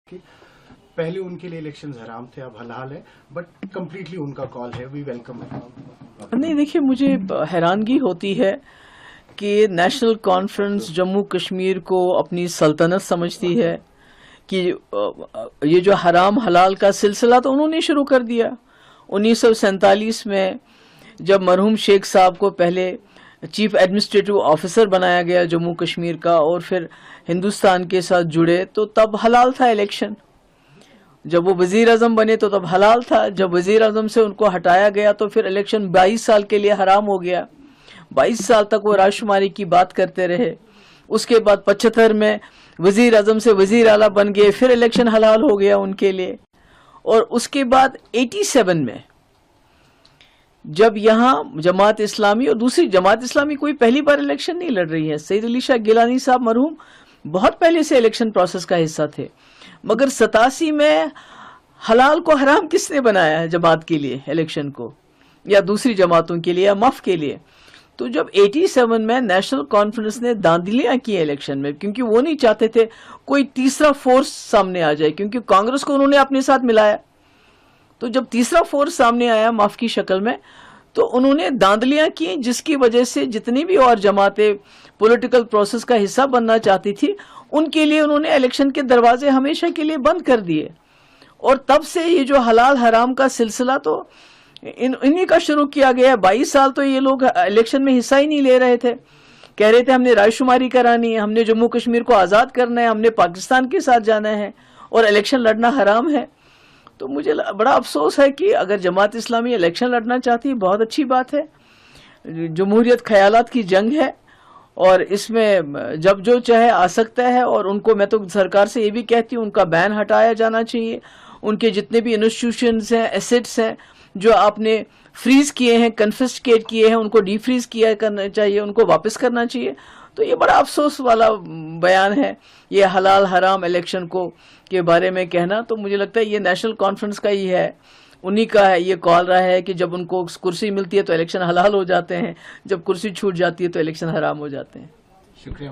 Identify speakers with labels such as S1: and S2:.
S1: کہ پہلے ان کے لیے الیکشنز حرام تھے، اب حلال ہے، بٹ کمپلیٹلی ان کا کال ہے، وی ویلکم اٹ.
S2: نہیں دیکھیے، مجھے حیرانگی ہوتی ہے کہ نیشنل کانفرنس جموں کشمیر کو اپنی سلطنت سمجھتی ہے کہ یہ جو حرام حلال کا سلسلہ تو انہوں نے شروع کر دیا 1947 میں، جب مرحوم شیخ صاحب کو پہلے چیف ایڈمنسٹریٹو آفیسر بنایا گیا جموں کشمیر کا، اور پھر ہندوستان کے ساتھ جڑے تو تب حلال تھا الیکشن. جب وہ وزیر اعظم بنے تو تب حلال تھا، جب وزیر اعظم سے ان کو ہٹایا گیا تو پھر الیکشن 22 سال کے لیے حرام ہو گیا. 22 سال تک وہ رائے شماری کی بات کرتے رہے. اس کے بعد 75 میں وزیر اعظم سے وزیر اعلیٰ بن گئے، پھر الیکشن حلال ہو گیا ان کے لیے. اور اس کے بعد 87 میں جب یہاں جماعت اسلامی اور دوسری جماعت اسلامی کوئی پہلی بار الیکشن نہیں لڑ رہی ہے، سید علی شاہ گیلانی صاحب مرحوم بہت پہلے سے الیکشن پروسیس کا حصہ تھے، مگر 87 میں حلال کو حرام کس نے بنایا ہے جماعت کے لیے الیکشن کو، یا دوسری جماعتوں کے لیے یا مف کے لیے؟ تو جب 87 میں نیشنل کانفرنس نے داندلیاں کی الیکشن میں، کیونکہ وہ نہیں چاہتے تھے کوئی تیسرا فورس سامنے آ جائے، کیونکہ کانگریس کو انہوں نے اپنے ساتھ ملایا. تو جب تیسرا فورس سامنے آیا مف کی شکل میں تو انہوں نے داندلیاں کی، جس کی وجہ سے جتنی بھی اور جماعتیں پولیٹیکل پروسیس کا حصہ بننا چاہتی تھی ان کے لیے انہوں نے الیکشن کے دروازے ہمیشہ کے لیے بند کر دیے. اور تب سے یہ جو حلال حرام کا سلسلہ تو انہی کا شروع کیا گیا ہے. 22 سال تو یہ لوگ الیکشن میں حصہ ہی نہیں لے رہے تھے، کہہ رہے تھے ہم نے رائے شماری کرانی ہے، ہم نے جموں کشمیر کو آزاد کرنا ہے، ہم نے پاکستان کے ساتھ جانا ہے، اور الیکشن لڑنا حرام ہے. تو مجھے بڑا افسوس ہے کہ اگر جماعت اسلامی الیکشن لڑنا چاہتی ہے بہت اچھی بات ہے. جمہوریت خیالات کی جنگ ہے اور اس میں جب جو چاہے آ سکتا ہے، اور ان کو میں تو سرکار سے یہ بھی کہتی ہوں ان کا بین ہٹایا جانا چاہیے. ان کے جتنے بھی انسٹیٹیوشنز ہیں، ایسٹس ہیں جو آپ نے فریز کیے ہیں، کنفسکیٹ کیے ہیں، ان کو ڈی فریز کیا کرنا چاہیے، ان کو واپس کرنا چاہیے. تو یہ بڑا افسوس والا بیان ہے یہ حلال حرام الیکشن کو کے بارے میں کہنا. تو مجھے لگتا ہے یہ نیشنل کانفرنس کا ہی ہے، انہی کا ہے یہ کال رہا ہے کہ جب ان کو کرسی ملتی ہے تو الیکشن حلال ہو جاتے ہیں، جب کرسی چھوٹ جاتی ہے تو الیکشن حرام ہو جاتے ہیں.
S1: شکریہ.